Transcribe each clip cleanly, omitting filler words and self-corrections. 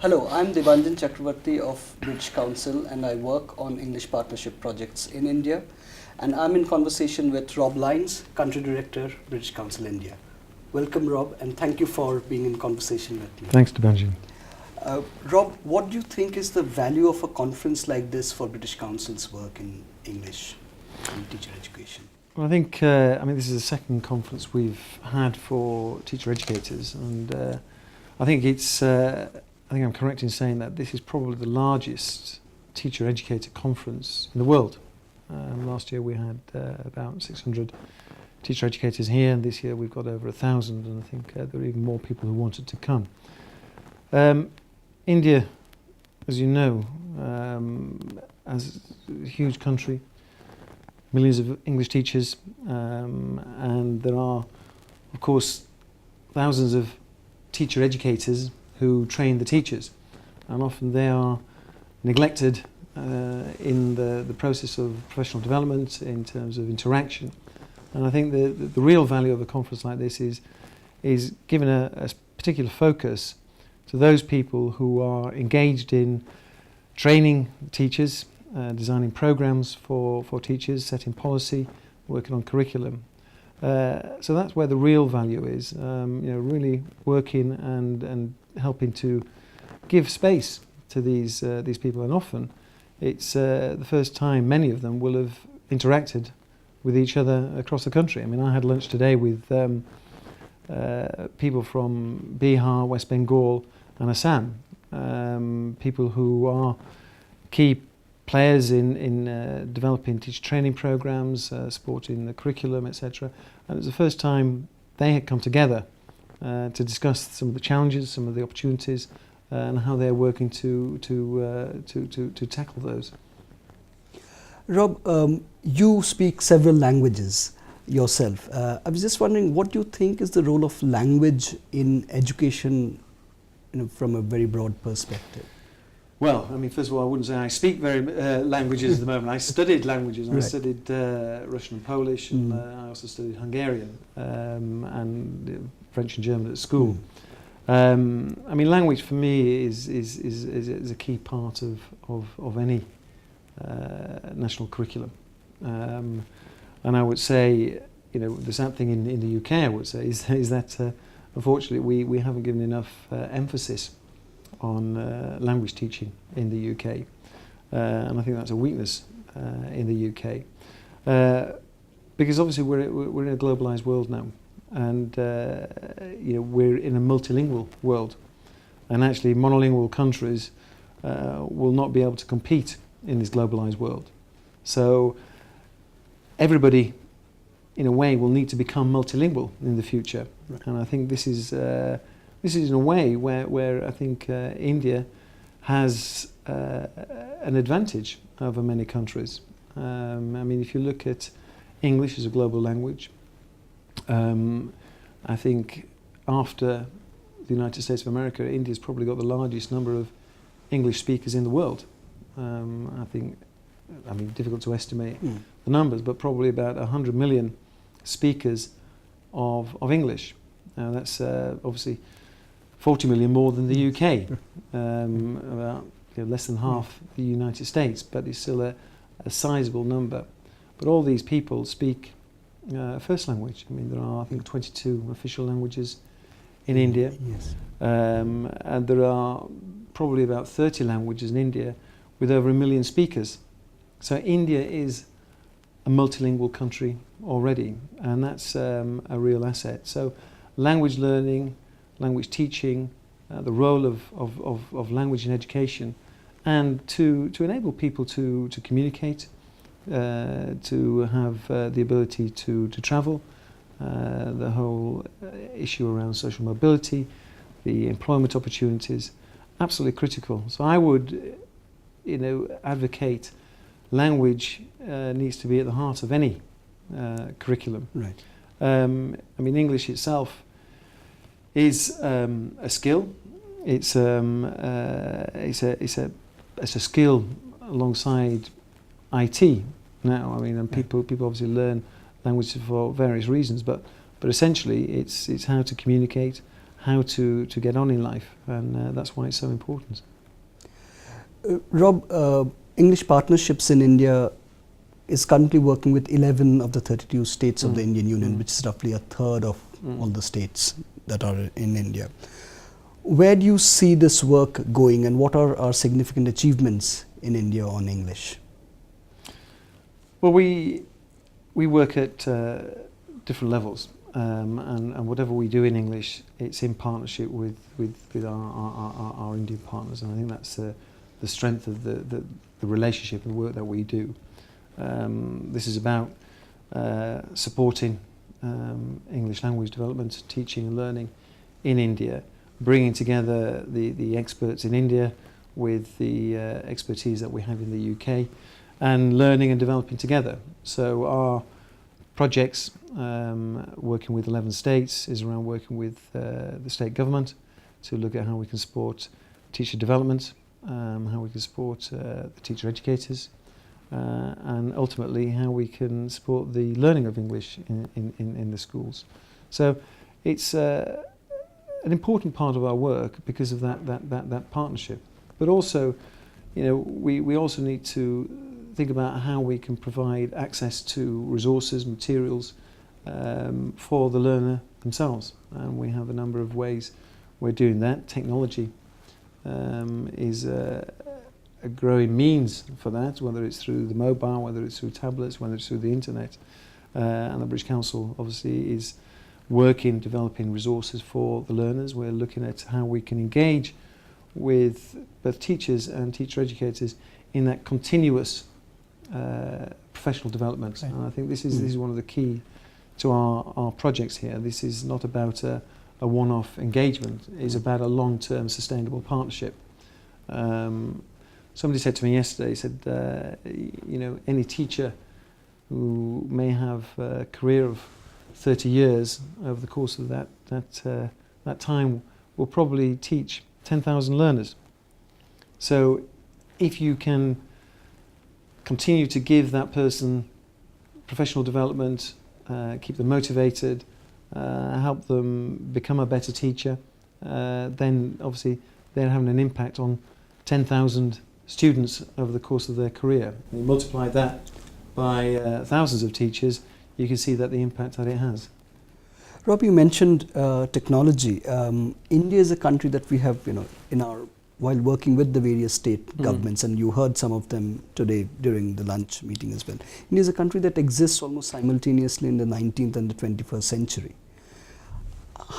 Hello, I'm Debanjan Chakravarti of British Council and I work on English partnership projects in India. And I'm in conversation with Rob Lynes, Country Director, British Council India. Welcome, Rob, and thank you for being in conversation with me. Thanks, Debanjan. Rob, what do you think is the value of a conference like this for British Council's work in English and teacher education? Well, I think this is the second conference we've had for teacher educators, and I think I'm correct in saying that this is probably the largest teacher educator conference in the world. Last year we had about 600 teacher educators here, and this year we've got over 1,000, and I think there are even more people who wanted to come. India, as you know, as a huge country, millions of English teachers, and there are, of course, thousands of teacher educators who train the teachers, and often they are neglected in the process of professional development in terms of interaction. And I think the real value of a conference like this is given a particular focus to those people who are engaged in training teachers, designing programs for teachers, setting policy, working on curriculum. So that's where the real value is, really working and helping to give space to these people. And often it's the first time many of them will have interacted with each other across the country. I mean, I had lunch today with people from Bihar, West Bengal and Assam, people who are key players in developing teacher training programs, supporting the curriculum, etc. And it was the first time they had come together to discuss some of the challenges, some of the opportunities, and how they're working to tackle those. Rob, you speak several languages yourself. I was just wondering, what do you think is the role of language in education, from a very broad perspective? Well, I mean, first of all, I wouldn't say I speak very languages at the moment. I studied languages. Right. I studied Russian and Polish, and I also studied Hungarian and French and German at school. I mean, language for me is a key part of any national curriculum. And I would say, the sad thing in the UK, I would say, is that unfortunately we haven't given enough emphasis on language teaching in the UK, and I think that's a weakness in the UK, because obviously we're in a globalised world now, and we're in a multilingual world, and actually monolingual countries will not be able to compete in this globalised world. So everybody, in a way, will need to become multilingual in the future, right. And I think this is in a way where I think India has an advantage over many countries. I mean, if you look at English as a global language, I think after the United States of America, India's probably got the largest number of English speakers in the world. I mean, difficult to estimate the numbers, but probably about 100 million speakers of English. Now that's obviously 40 million more than the UK, about less than half the United States, but it's still a sizable number. But all these people speak first language. I mean, there are, I think, 22 official languages in India. Yes. And there are probably about 30 languages in India with over 1 million speakers. So India is a multilingual country already, and that's a real asset. So language learning, language teaching, the role of language in education, and to enable people to communicate, to have the ability to travel, the whole issue around social mobility, the employment opportunities, absolutely critical. So I would, advocate language needs to be at the heart of any curriculum. Right. I mean, English itself is a skill. It's a skill alongside IT now. I mean, and people obviously learn languages for various reasons, but essentially it's how to communicate, how to get on in life, and that's why it's so important. Rob, English Partnerships in India is currently working with 11 of the 32 states of the Indian Union, which is roughly a third of all the states that are in India. Where do you see this work going, and what are our significant achievements in India on English? Well, we work at different levels, and whatever we do in English, it's in partnership with our Indian partners, and I think that's the strength of the relationship and the work that we do. This is about supporting English language development, teaching and learning in India, bringing together the experts in India with the expertise that we have in the UK, and learning and developing together. So our projects, working with 11 states, is around working with the state government to look at how we can support teacher development, how we can support the teacher educators, and ultimately how we can support the learning of English in the schools. So it's an important part of our work because of that partnership. But also, we also need to think about how we can provide access to resources, materials for the learner themselves. And we have a number of ways we're doing that. Technology is a growing means for that, whether it's through the mobile, whether it's through tablets, whether it's through the internet. And the British Council obviously is working, developing resources for the learners. We're looking at how we can engage with both teachers and teacher educators in that continuous professional development. Right. And I think this is one of the key to our projects here. This is not about a one-off engagement. It's about a long-term sustainable partnership. Somebody said to me yesterday, he said, any teacher who may have a career of 30 years, over the course of that time will probably teach 10,000 learners. So if you can continue to give that person professional development, keep them motivated, help them become a better teacher, then obviously they're having an impact on 10,000 students over the course of their career. And you multiply that by thousands of teachers, you can see that the impact that it has. Rob, you mentioned technology. India is a country that we have, while working with the various state governments, and you heard some of them today during the lunch meeting as well. India is a country that exists almost simultaneously in the 19th and the 21st century.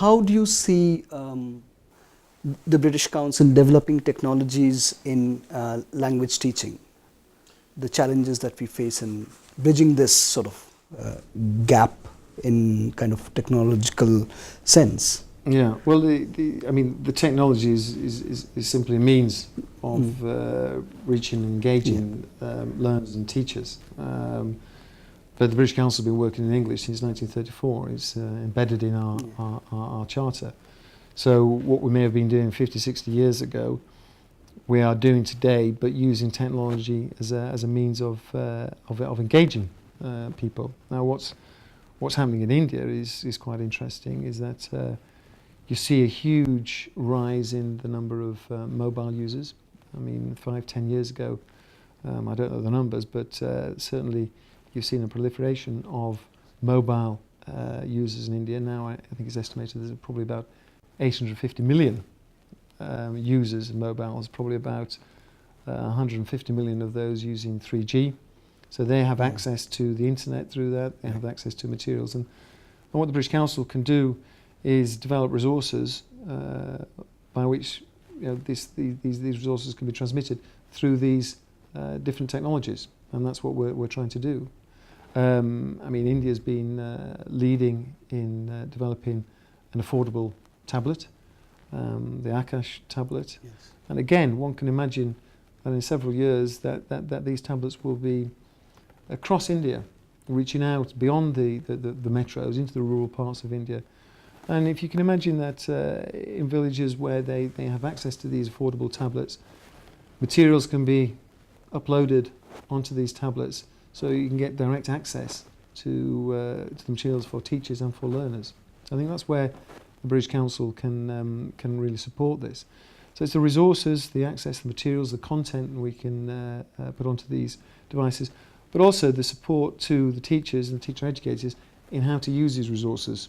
How do you see the British Council developing technologies in language teaching? The challenges that we face in bridging this sort of gap in kind of technological sense. Yeah, well, the technology is simply a means of reaching and engaging learners and teachers. But the British Council has been working in English since 1934. It's embedded in our charter. So what we may have been doing 50, 60 years ago, we are doing today, but using technology as a means of engaging people. Now, what's happening in India is quite interesting. Is that you see a huge rise in the number of mobile users. I mean, 5-10 years ago, I don't know the numbers, but certainly you've seen a proliferation of mobile users in India. Now, I think it's estimated there's probably about 850 million users in mobiles, probably about 150 million of those using 3G. So they have access to the internet through that, they have access to materials. And what the British Council can do is develop resources by which these resources can be transmitted through these different technologies. And that's what we're trying to do. I mean, India's been leading in developing an affordable tablet, the Akash tablet. Yes. And again, one can imagine that in several years that these tablets will be across India, reaching out beyond the metros into the rural parts of India. And if you can imagine that in villages where they have access to these affordable tablets, materials can be uploaded onto these tablets so you can get direct access to the materials for teachers and for learners. I think that's where the British Council can really support this. So it's the resources, the access, the materials, the content we can put onto these devices, but also the support to the teachers and teacher educators in how to use these resources.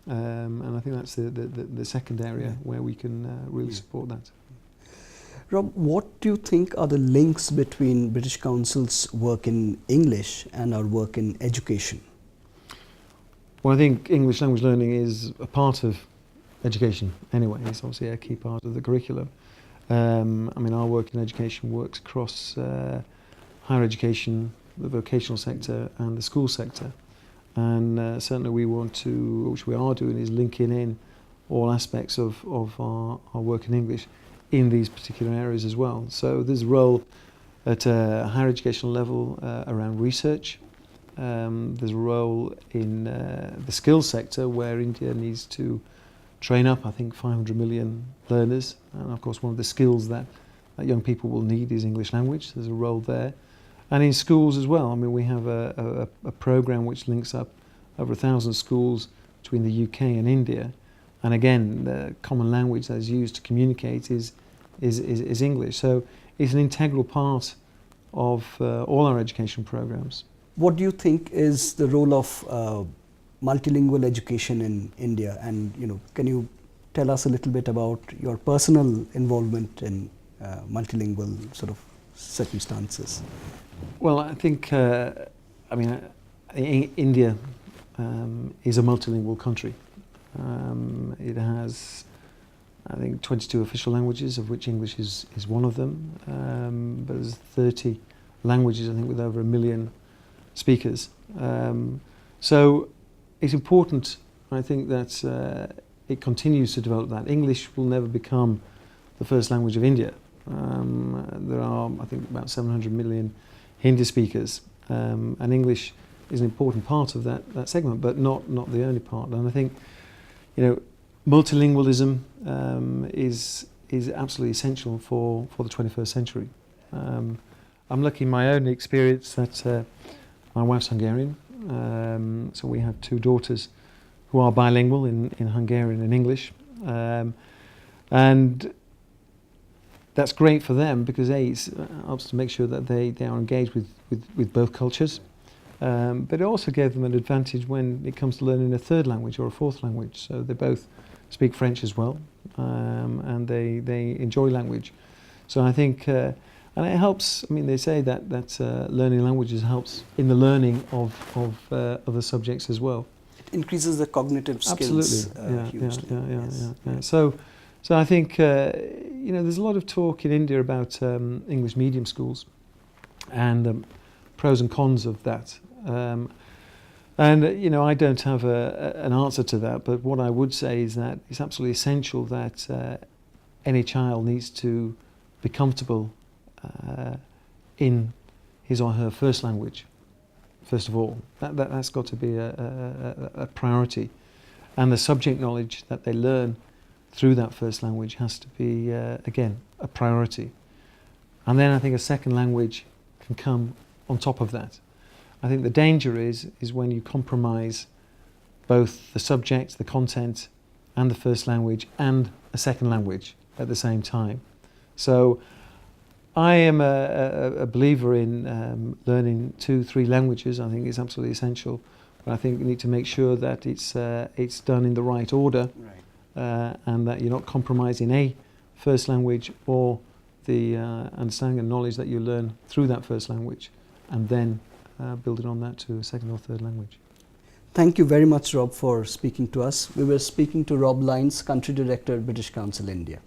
And I think that's the second area where we can really support that. Rob, what do you think are the links between British Council's work in English and our work in education? Well, I think English language learning is a part of education anyway. It's obviously a key part of the curriculum. I mean, our work in education works across higher education, the vocational sector and the school sector. And certainly we want to, which we are doing, is linking in all aspects of our work in English in these particular areas as well. So there's a role at a higher educational level around research. There's a role in the skills sector where India needs to train up, I think, 500 million learners. And of course, one of the skills that young people will need is English language. There's a role there. And in schools as well. I mean, we have a program which links up over 1,000 schools between the UK and India. And again, the common language that is used to communicate is English. So it's an integral part of all our education programs. What do you think is the role of multilingual education in India? And can you tell us a little bit about your personal involvement in multilingual sort of circumstances? Well, I think India is a multilingual country. It has, I think, 22 official languages, of which English is one of them. But there's 30 languages, I think, with over 1 million speakers. So it's important, I think, that it continues to develop that. English will never become the first language of India. There are, I think, about 700 million Hindi speakers, and English is an important part of that segment, but not the only part. And I think, multilingualism is absolutely essential for the 21st century. I'm lucky in my own experience that my wife's Hungarian, so we have 2 daughters who are bilingual in Hungarian and English, and that's great for them because it helps to make sure that they are engaged with both cultures, but it also gave them an advantage when it comes to learning a third language or a fourth language. So they both speak French as well, and they enjoy language. So I think, and it helps. I mean, they say that learning languages helps in the learning of other subjects as well. It increases the cognitive skills. Absolutely. Yeah. So I think there's a lot of talk in India about English medium schools and the pros and cons of that. And I don't have an answer to that, but what I would say is that it's absolutely essential that any child needs to be comfortable in his or her first language, first of all. That's got to be a priority. And the subject knowledge that they learn through that first language has to be, again, a priority. And then I think a second language can come on top of that. I think the danger is when you compromise both the subject, the content, and the first language, and a second language at the same time. So I am a believer in learning 2-3 languages. I think it's absolutely essential. But I think we need to make sure that it's done in the right order. Right. And that you're not compromising a first language or the understanding and knowledge that you learn through that first language, and then building on that to a second or third language. Thank you very much, Rob, for speaking to us. We were speaking to Rob Lynes, Country Director, British Council, India.